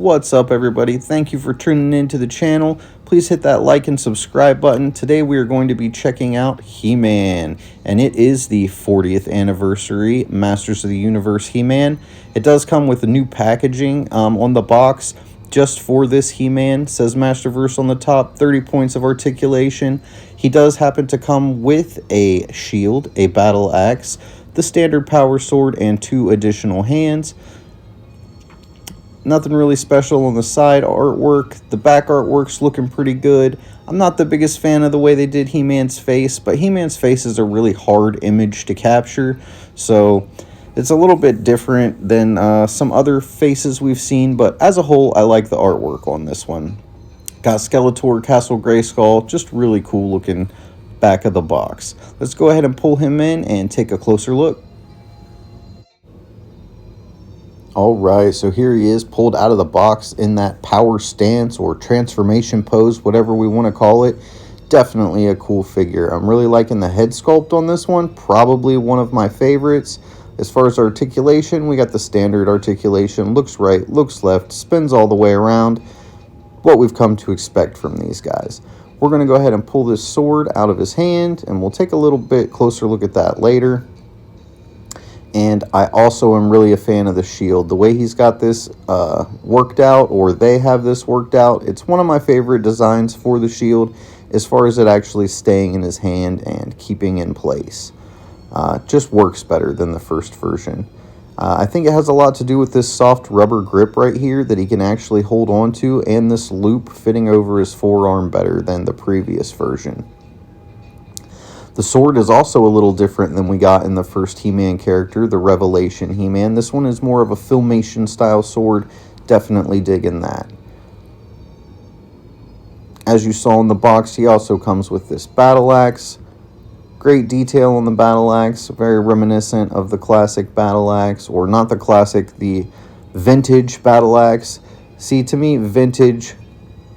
What's up, everybody? Thank you for tuning in to the channel. Please hit that like and subscribe button. Today we are going to be checking out He-Man, and it is the 40th anniversary Masters of the Universe He-Man. It does come with a new packaging on the box just for this He-Man. Says Masterverse on the top, 30 points of articulation. He does happen to come with a shield, a battle axe, the standard power sword, and 2 additional hands. Nothing really special on the side artwork. The back artwork's looking pretty good. I'm not the biggest fan of the way they did He-Man's face, but He-Man's face is a really hard image to capture, so it's a little bit different than some other faces we've seen, but as a whole, I like the artwork on this one. Got Skeletor, Castle Grayskull, just really cool looking back of the box. Let's go ahead and pull him in and take a closer look. Alright, so here he is pulled out of the box in that power stance or transformation pose, whatever we want to call it. Definitely a cool figure. I'm really liking the head sculpt on this one. Probably one of my favorites. As far as articulation, we got the standard articulation. Looks right, looks left, spins all the way around. What we've come to expect from these guys. We're going to go ahead and pull this sword out of his hand, and we'll take a little bit closer look at that later. And I also am really a fan of the shield. The way he's got this worked out, or they have this worked out, it's one of my favorite designs for the shield as far as it actually staying in his hand and keeping in place. Just works better than the first version. I think it has a lot to do with this soft rubber grip right here that he can actually hold on to, and this loop fitting over his forearm better than the previous version. The sword is also a little different than we got in the first He-Man character, the Revelation He-Man. This one is more of a Filmation style sword. Definitely digging that. As you saw in the box, he also comes with this battle axe. Great detail on the battle axe. Very reminiscent of the classic battle axe. Or not the classic, the vintage battle axe. See, to me, vintage,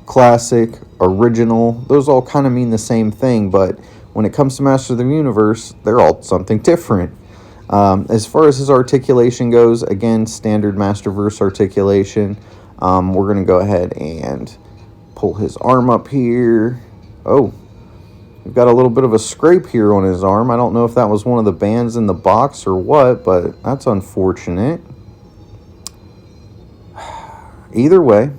classic, original, those all kind of mean the same thing, but when it comes to Masters of the Universe, they're all something different. As far as his articulation goes, again, standard Masterverse articulation. We're going to go ahead and pull his arm up here. Oh, we've got a little bit of a scrape here on his arm. I don't know if that was one of the bands in the box or what, but that's unfortunate. Either way,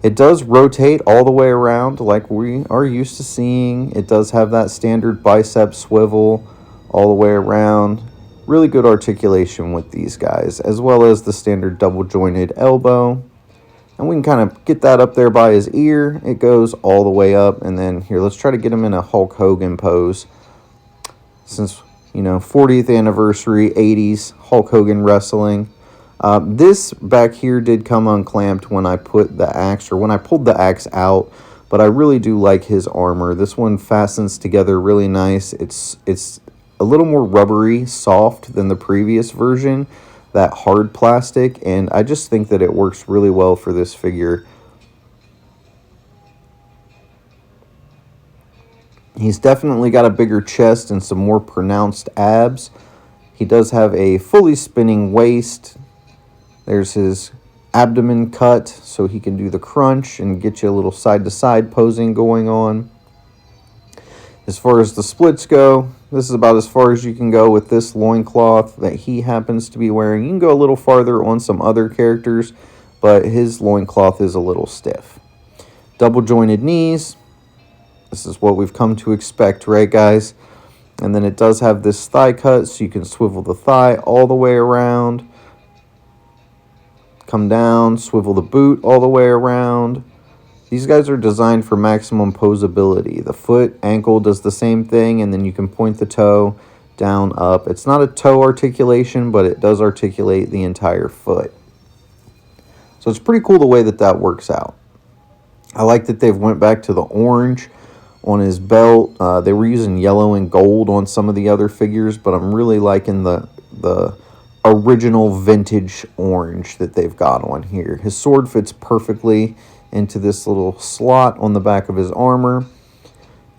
it does rotate all the way around like we are used to seeing. It does have that standard bicep swivel all the way around. Really good articulation with these guys, as well as the standard double jointed elbow. And we can kind of get that up there by his ear. It goes all the way up. And then here, let's try to get him in a Hulk Hogan pose. Since, 40th anniversary, 80s, Hulk Hogan wrestling. This back here did come unclamped when I put the axe, or when I pulled the axe out, but I really do like his armor. This one fastens together really nice. It's a little more rubbery, soft than the previous version, that hard plastic, and I just think that it works really well for this figure. He's definitely got a bigger chest and some more pronounced abs. He does have a fully spinning waist. There's his abdomen cut, so he can do the crunch and get you a little side-to-side posing going on. As far as the splits go, this is about as far as you can go with this loincloth that he happens to be wearing. You can go a little farther on some other characters, but his loincloth is a little stiff. Double-jointed knees. This is what we've come to expect, right, guys? And then it does have this thigh cut, so you can swivel the thigh all the way around. Come down, swivel the boot all the way around. These guys are designed for maximum posability. The foot, ankle does the same thing, and then you can point the toe down, up. It's not a toe articulation, but it does articulate the entire foot. So it's pretty cool the way that that works out. I like that they've went back to the orange on his belt. They were using yellow and gold on some of the other figures, but I'm really liking the original vintage orange that they've got on here. His sword fits perfectly into this little slot on the back of his armor,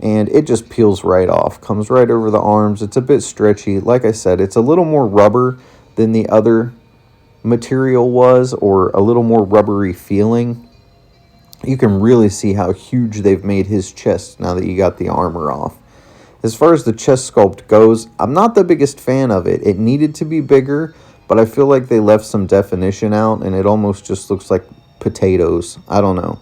and it just peels right off, comes right over the arms. It's a bit stretchy. Like I said, it's a little more rubber than the other material was, or a little more rubbery feeling, you can really see how huge they've made his chest now that you got the armor off. As far as the chest sculpt goes, I'm not the biggest fan of it. It needed to be bigger, but I feel like they left some definition out, and it almost just looks like potatoes. I don't know.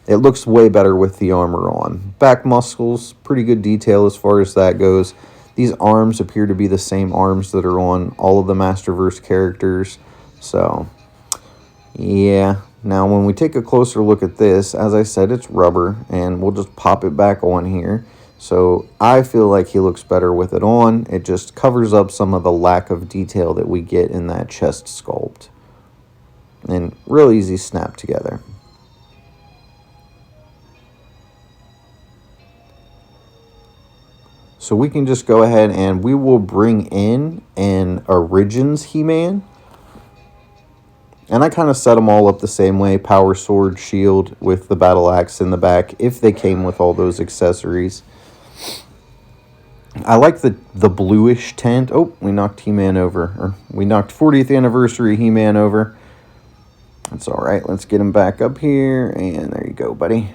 It looks way better with the armor on. Back muscles, pretty good detail as far as that goes. These arms appear to be the same arms that are on all of the Masterverse characters. So, yeah. Now, when we take a closer look at this, as I said, it's rubber, and we'll just pop it back on here. So, I feel like he looks better with it on. It just covers up some of the lack of detail that we get in that chest sculpt. And real easy snap together. So we can just go ahead and we will bring in an Origins He-Man. And I kind of set them all up the same way. Power sword, shield with the battle axe in the back, if they came with all those accessories. I like the bluish tint. Oh, we knocked He-Man over. Or we knocked 40th anniversary He-Man over. That's all right. Let's get him back up here. And there you go, buddy.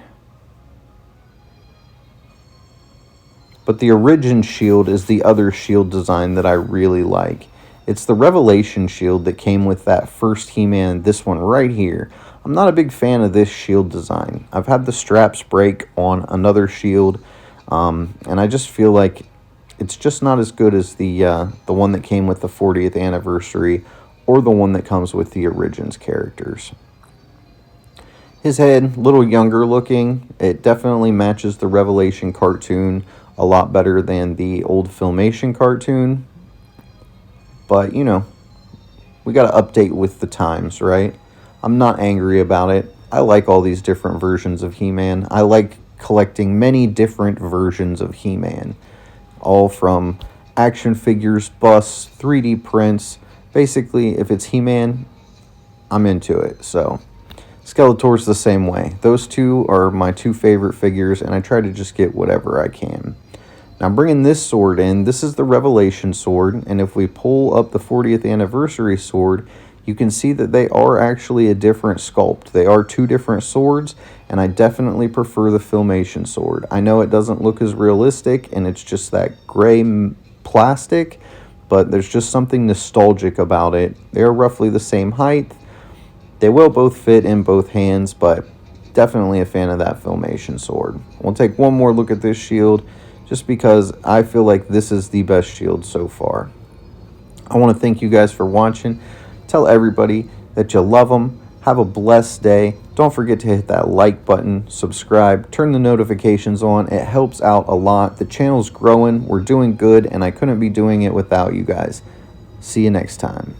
But the Origin shield is the other shield design that I really like. It's the Revelation shield that came with that first He-Man, this one right here. I'm not a big fan of this shield design. I've had the straps break on another shield, and I just feel like it's just not as good as the one that came with the 40th anniversary or the one that comes with the Origins characters. His head, a little younger looking. It definitely matches the Revelation cartoon a lot better than the old Filmation cartoon. But, you know, we got to update with the times, right? I'm not angry about it. I like all these different versions of He-Man. I like collecting many different versions of He-Man. All from action figures, busts, 3D prints. Basically, if it's He-Man, I'm into it. So, Skeletor's the same way. Those two are my two favorite figures, and I try to just get whatever I can. Now, bringing this sword in, this is the Revelation sword, and if we pull up the 40th anniversary sword, you can see that they are actually a different sculpt. They are two different swords, and I definitely prefer the Filmation sword. I know it doesn't look as realistic, and it's just that gray plastic, but there's just something nostalgic about it. They're roughly the same height. They will both fit in both hands, but definitely a fan of that Filmation sword. We'll take one more look at this shield, just because I feel like this is the best shield so far. I want to thank you guys for watching. Tell everybody that you love them. Have a blessed day. Don't forget to hit that like button, subscribe, turn the notifications on. It helps out a lot. The channel's growing. We're doing good, and I couldn't be doing it without you guys. See you next time.